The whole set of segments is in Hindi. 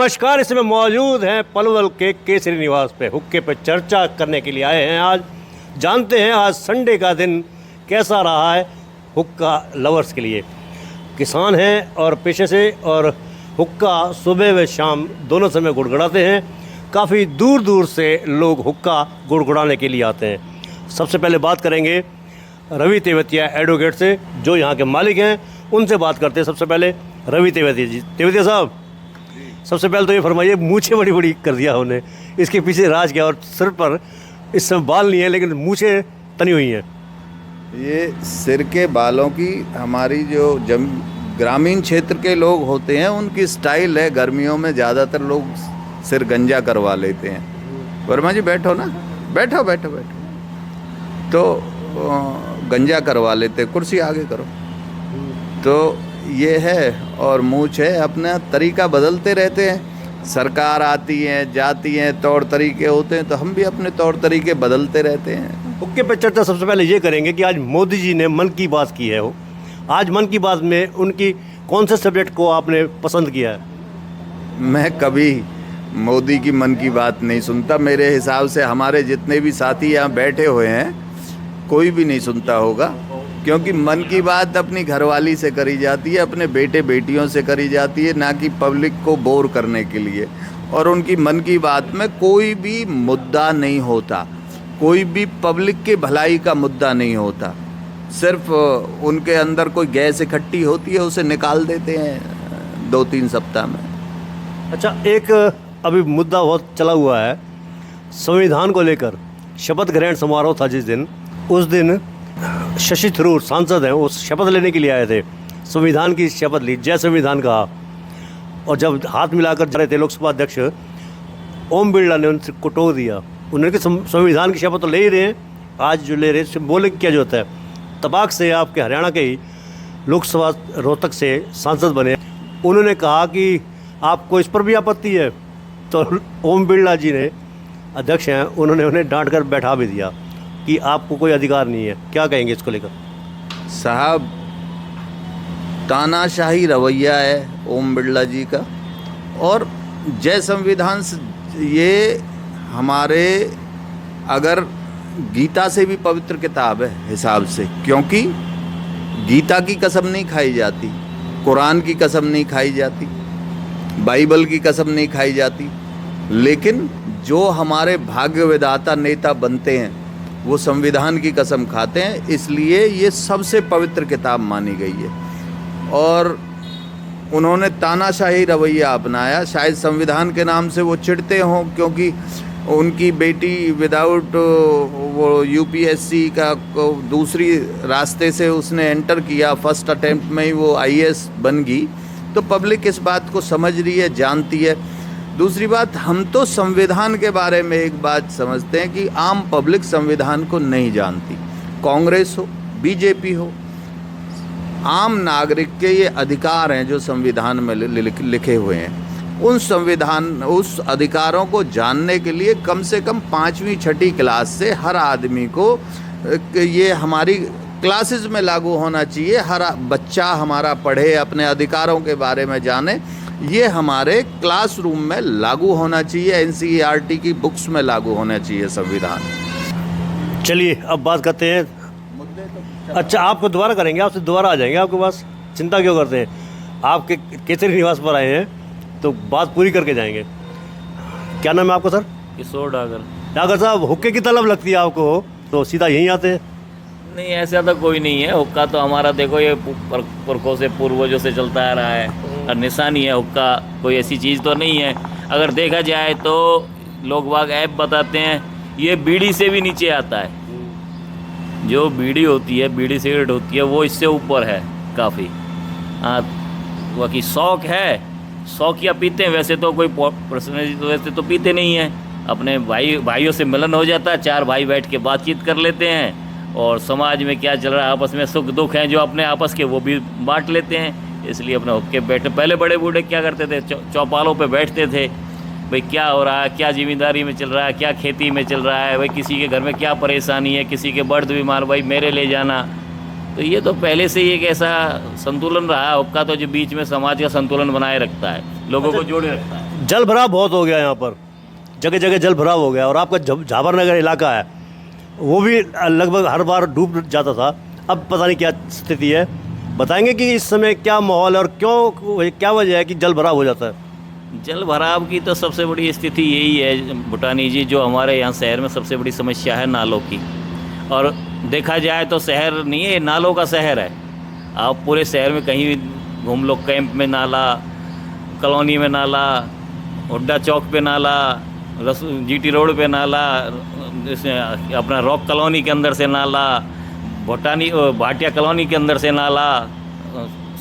नमस्कार, इसमें मौजूद हैं पलवल के केसरी निवास पे। हुक्के पे चर्चा करने के लिए आए हैं। आज जानते हैं आज संडे का दिन कैसा रहा है हुक्का लवर्स के लिए। किसान हैं और पेशे से, और हुक्का सुबह व शाम दोनों समय गुड़गुड़ाते हैं। काफ़ी दूर दूर से लोग हुक्का गुड़गुड़ाने के लिए आते हैं। सबसे पहले बात करेंगे रवि तेवतिया एडवोकेट से, जो यहाँ के मालिक हैं। उनसे बात करते हैं। सबसे पहले रवि तेवतिया जी। तेवतिया साहब, सबसे पहले तो ये फरमाइए, मूछें बड़ी बड़ी कर दिया उन्होंने, इसके पीछे राज क्या? और सिर पर इस समय बाल नहीं है लेकिन मूछें तनी हुई हैं। ये सिर के बालों की हमारी जो ग्रामीण क्षेत्र के लोग होते हैं उनकी स्टाइल है। गर्मियों में ज़्यादातर लोग सिर गंजा करवा लेते हैं। वर्मा जी बैठो ना, बैठो बैठो बैठो। तो गंजा करवा लेते, कुर्सी आगे करो। तो ये है, और मूछ है। अपना तरीका बदलते रहते हैं। सरकार आती है जाती है, तौर तरीके होते हैं, तो हम भी अपने तौर तरीके बदलते रहते हैं। हुक्के पे चर्चा सबसे पहले ये करेंगे कि आज मोदी जी ने मन की बात की है। आज मन की बात में उनकी कौन से सब्जेक्ट को आपने पसंद किया है? मैं कभी मोदी की मन की बात नहीं सुनता। मेरे हिसाब से हमारे जितने भी साथी यहाँ बैठे हुए हैं कोई भी नहीं सुनता होगा, क्योंकि मन की बात अपनी घरवाली से करी जाती है, अपने बेटे बेटियों से करी जाती है, ना कि पब्लिक को बोर करने के लिए। और उनकी मन की बात में कोई भी मुद्दा नहीं होता, कोई भी पब्लिक के भलाई का मुद्दा नहीं होता। सिर्फ उनके अंदर कोई गैस इकट्ठी होती है, उसे निकाल देते हैं 2-3 सप्ताह में। अच्छा, एक अभी मुद्दा बहुत चला हुआ है संविधान को लेकर। शपथ ग्रहण समारोह था जिस दिन, उस दिन शशि थरूर सांसद हैं, वो शपथ लेने के लिए आए थे। संविधान की शपथ ली, जय संविधान कहा। और जब हाथ मिलाकर जा रहे थे लोकसभा अध्यक्ष ओम बिरला ने उनसे को टोक दिया। उन्होंने कहा संविधान की शपथ तो ले ही रहे हैं, आज जो ले रहे हैं बोले क्या जो होता है। तबाक से आपके हरियाणा के ही लोकसभा रोहतक से सांसद बने। उन्होंने कहा कि आपको इस पर भी आपत्ति है, तो ओम बिरला जी ने, अध्यक्ष हैं, उन्होंने उन्हें डांट कर बैठा भी दिया कि आपको कोई अधिकार नहीं है। क्या कहेंगे इसको लेकर? साहब, तानाशाही रवैया है ओम बिरला जी का। और जय संविधान ये हमारे, अगर गीता से भी पवित्र किताब है हिसाब से, क्योंकि गीता की कसम नहीं खाई जाती, कुरान की कसम नहीं खाई जाती, बाइबल की कसम नहीं खाई जाती, लेकिन जो हमारे भाग्य विधाता नेता बनते हैं वो संविधान की कसम खाते हैं। इसलिए ये सबसे पवित्र किताब मानी गई है। और उन्होंने तानाशाही रवैया अपनाया। शायद संविधान के नाम से वो चिढ़ते हों, क्योंकि उनकी बेटी विदाउट वो यूपीएससी का दूसरी रास्ते से उसने एंटर किया, फर्स्ट अटेम्प्ट में ही वो आईएएस बन गई। तो पब्लिक इस बात को समझ रही है, जानती है। दूसरी बात, हम तो संविधान के बारे में एक बात समझते हैं कि आम पब्लिक संविधान को नहीं जानती। कांग्रेस हो, बीजेपी हो, आम नागरिक के ये अधिकार हैं जो संविधान में लिखे हुए हैं। उस अधिकारों को जानने के लिए कम से कम 5वीं 6ठी क्लास से हर आदमी को ये हमारी क्लासेस में लागू होना चाहिए। हर बच्चा हमारा पढ़े, अपने अधिकारों के बारे में जाने। ये हमारे क्लासरूम में लागू होना चाहिए, एनसीईआरटी की बुक्स में लागू होना चाहिए संविधान। चलिए अब बात करते हैं मुद्दे। तो अच्छा, आपको दोबारा करेंगे, आपसे दोबारा आ जाएंगे आपके पास, चिंता क्यों करते हैं? आपके केसरी निवास पर आए हैं तो बात पूरी करके जाएंगे। क्या नाम है आपका सर? किशोर डागर। डागर साहब, हुक्के की तलब लगती है आपको तो सीधा यहीं आते हैं? नहीं, ऐसा तो कोई नहीं है। हुक्का तो हमारा देखो ये पुरखों से, पूर्वजों से चलता आ रहा है और निशानी है। हुक्का कोई ऐसी चीज़ तो नहीं है। अगर देखा जाए तो लोग बाग ऐप बताते हैं ये बीड़ी से भी नीचे आता है। जो बीड़ी होती है, बीड़ी सिगरेट होती है, वो इससे ऊपर है काफ़ी। हाँ, बाकी शौक है, शौकिया पीते हैं। वैसे तो कोई पर्सनली तो वैसे तो पीते नहीं हैं। अपने भाइयों से मिलन हो जाता है, 4 भाई बैठ के बातचीत कर लेते हैं, और समाज में क्या चल रहा है, आपस में सुख दुख हैं जो अपने आपस के, वो भी बांट लेते हैं। इसलिए अपने हुक्के बैठे। पहले बड़े बूढ़े क्या करते थे, चौपालों पे बैठते थे, भाई क्या हो रहा है, क्या ज़िम्मेदारी में चल रहा है, क्या खेती में चल रहा है, भाई किसी के घर में क्या परेशानी है, किसी के बर्द बीमार, भाई मेरे ले जाना। तो ये तो पहले से ही एक ऐसा संतुलन रहा है। हुक्का तो जो बीच में समाज का संतुलन बनाए रखता है, लोगों को जोड़े रखता है। जल भराव बहुत हो गया यहाँ पर, जगह जगह जल भराव हो गया। और आपका झाबर नगर इलाका है वो भी लगभग हर बार डूब जाता था, अब पता नहीं क्या स्थिति है। बताएंगे कि इस समय क्या माहौल है और क्यों, क्या वजह है कि जल भराव हो जाता है? जल भराव की तो सबसे बड़ी स्थिति यही है भूटानी जी, जो हमारे यहाँ शहर में सबसे बड़ी समस्या है नालों की। और देखा जाए तो शहर नहीं है, नालों का शहर है। आप पूरे शहर में कहीं भी घूम लो, कैंप में नाला, कॉलोनी में नाला, हुड्डा चौक पे नाला, जीटी रोड पे नाला, अपना रॉक कॉलोनी के अंदर से नाला, भाटिया कॉलोनी के अंदर से नाला,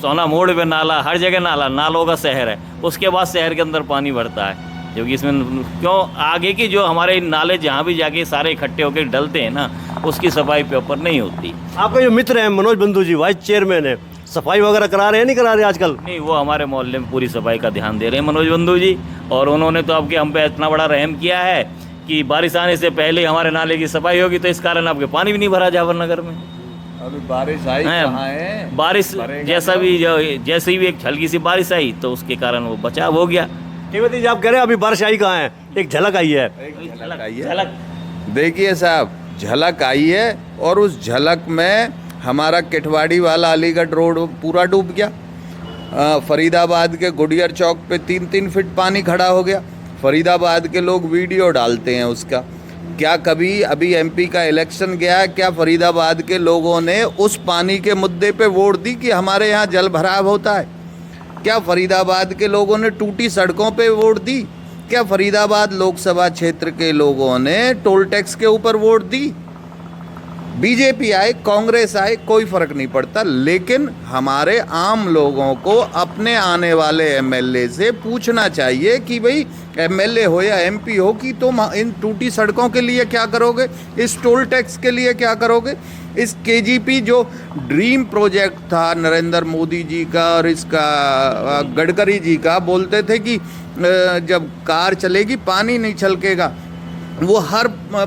सोना मोड़ पे नाला, हर जगह नाला, नालों का शहर है। उसके बाद शहर के अंदर पानी भरता है, क्योंकि इसमें क्यों आगे की जो हमारे नाले जहाँ भी जाके सारे इकट्ठे होकर डलते हैं ना, उसकी सफाई प्रॉपर नहीं होती। आपके जो मित्र हैं मनोज बंधु जी, वाइस चेयरमैन है, सफाई वगैरह करा रहे हैं नहीं करा रहे आजकल? नहीं, वो हमारे मोहल्ले में पूरी सफाई का ध्यान दे रहे हैं मनोज बंधु जी। और उन्होंने तो आपके हम पे इतना बड़ा रहम किया है कि बारिश आने से पहले हमारे नाले की सफाई होगी, तो इस कारण आपके पानी भी नहीं भरा झाबर नगर में। अभी बारिश आई कहाँ है? बारिश जैसे ही एक हल्की सी बारिश आई तो उसके कारण वो बचाव हो गया। श्रीमती जी, आप कह रहे हैं अभी बारिश आई कहाँ है? एक झलक आई है। झलक आई है। देखिए साहब, झलक आई है और उस झलक में हमारा किटवाड़ी वाला अलीगढ़ रोड पूरा डूब गया। फरीदाबाद के गुडियर चौक पे 3-3 फीट पानी खड़ा हो गया। फरीदाबाद के लोग वीडियो डालते हैं उसका। क्या कभी अभी एमपी का इलेक्शन गया, क्या फरीदाबाद के लोगों ने उस पानी के मुद्दे पे वोट दी कि हमारे यहाँ जल भराव होता है? क्या फरीदाबाद के लोगों ने टूटी सड़कों पे वोट दी? क्या फरीदाबाद लोकसभा क्षेत्र के लोगों ने टोल टैक्स के ऊपर वोट दी? बीजेपी आए, कांग्रेस आए, कोई फर्क नहीं पड़ता, लेकिन हमारे आम लोगों को अपने आने वाले एमएलए से पूछना चाहिए कि भाई एमएलए हो या एमपी हो कि तुम इन टूटी सड़कों के लिए क्या करोगे, इस टोल टैक्स के लिए क्या करोगे, इस केजीपी जो ड्रीम प्रोजेक्ट था नरेंद्र मोदी जी का और इसका गडकरी जी का, बोलते थे कि जब कार चलेगी पानी नहीं छलकेगा। वो हर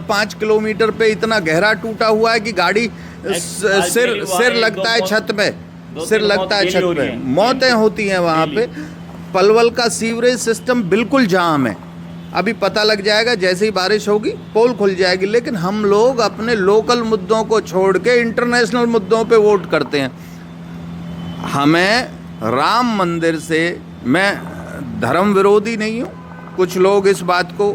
5 किलोमीटर पे इतना गहरा टूटा हुआ है कि गाड़ी सिर लगता है छत पे, सिर लगता है छत पे, मौतें होती हैं वहाँ पे। पलवल का सीवरेज सिस्टम बिल्कुल जाम है। अभी पता लग जाएगा, जैसे ही बारिश होगी पोल खुल जाएगी। लेकिन हम लोग अपने लोकल मुद्दों को छोड़ के इंटरनेशनल मुद्दों पे वोट करते हैं। हमें राम मंदिर से, मैं धर्म विरोधी नहीं हूँ, कुछ लोग इस बात को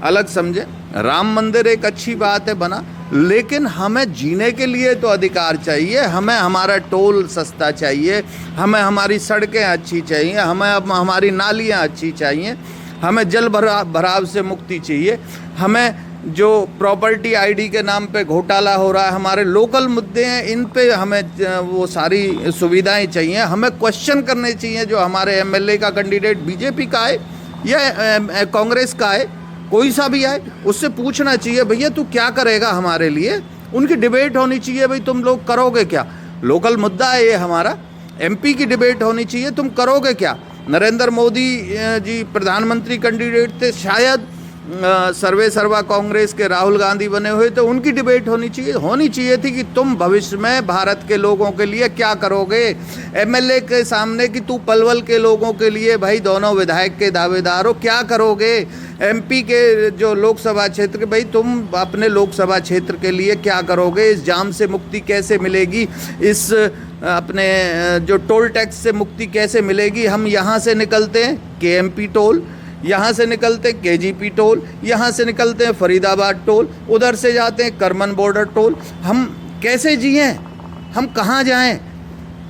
अलग समझे, राम मंदिर एक अच्छी बात है बना, लेकिन हमें जीने के लिए तो अधिकार चाहिए। हमें हमारा टोल सस्ता चाहिए, हमें हमारी सड़कें अच्छी चाहिए, हमें हमारी नालियाँ अच्छी चाहिए, हमें जल भराव से मुक्ति चाहिए, हमें जो प्रॉपर्टी आईडी के नाम पे घोटाला हो रहा है, हमारे लोकल मुद्दे हैं, इन पे हमें वो सारी सुविधाएं चाहिए। हमें क्वेश्चन करने चाहिए जो हमारे एमएलए का कैंडिडेट बीजेपी का है या कांग्रेस का है, कोई सा भी आए, उससे पूछना चाहिए भैया तू क्या करेगा हमारे लिए। उनकी डिबेट होनी चाहिए, भाई तुम लोग करोगे क्या, लोकल मुद्दा है ये हमारा। एमपी की डिबेट होनी चाहिए, तुम करोगे क्या। नरेंद्र मोदी जी प्रधानमंत्री कैंडिडेट थे, शायद सर्वे सर्वा कांग्रेस के राहुल गांधी बने हुए, तो उनकी डिबेट होनी चाहिए थी कि तुम भविष्य में भारत के लोगों के लिए क्या करोगे। एमएलए के सामने कि तू पलवल के लोगों के लिए, भाई दोनों विधायक के दावेदार हो, क्या करोगे। एमपी के जो लोकसभा क्षेत्र, भाई तुम अपने लोकसभा क्षेत्र के लिए क्या करोगे। इस जाम से मुक्ति कैसे मिलेगी, इस अपने जो टोल टैक्स से मुक्ति कैसे मिलेगी। हम यहाँ से निकलते हैं केएमपी टोल, यहाँ से निकलते हैं केजीपी टोल, यहाँ से निकलते हैं फरीदाबाद टोल, उधर से जाते हैं करमन बॉर्डर टोल। हम कैसे जिए, हम कहाँ जाएं।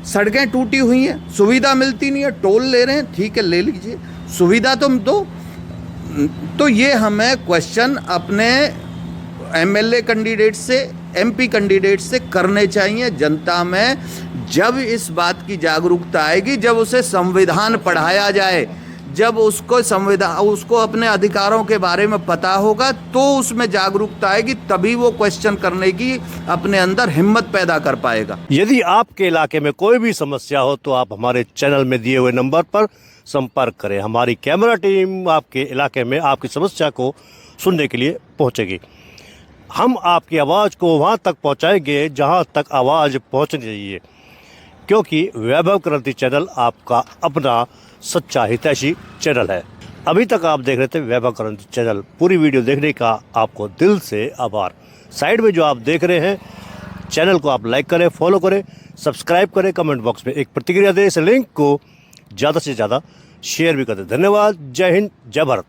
सड़कें टूटी हुई हैं, सुविधा मिलती नहीं है, टोल ले रहे हैं, ठीक है ले लीजिए, सुविधा तुम दो। तो ये हमें क्वेश्चन अपने एमएलए कैंडिडेट से, एमपी कैंडिडेट से करने चाहिए। जनता में जब इस बात की जागरूकता आएगी, जब उसे संविधान पढ़ाया जाए, जब उसको अपने अधिकारों के बारे में पता होगा, तो उसमें जागरूकता आएगी, तभी वो क्वेश्चन करने की अपने अंदर हिम्मत पैदा कर पाएगा। यदि आपके इलाके में कोई भी समस्या हो तो आप हमारे चैनल में दिए हुए नंबर पर संपर्क करें। हमारी कैमरा टीम आपके इलाके में आपकी समस्या को सुनने के लिए पहुंचेगी। हम आपकी आवाज़ को वहां तक पहुंचाएंगे जहां तक आवाज़ पहुंचनी चाहिए, क्योंकि वैभव क्रांति चैनल आपका अपना सच्चा हितैषी चैनल है। अभी तक आप देख रहे थे वैभव करंज चैनल। पूरी वीडियो देखने का आपको दिल से आभार। साइड में जो आप देख रहे हैं चैनल को आप लाइक करें, फॉलो करें, सब्सक्राइब करें, कमेंट बॉक्स में एक प्रतिक्रिया दें। इस लिंक को ज़्यादा से ज़्यादा शेयर भी कर दें। धन्यवाद। जय हिंद, जय भारत।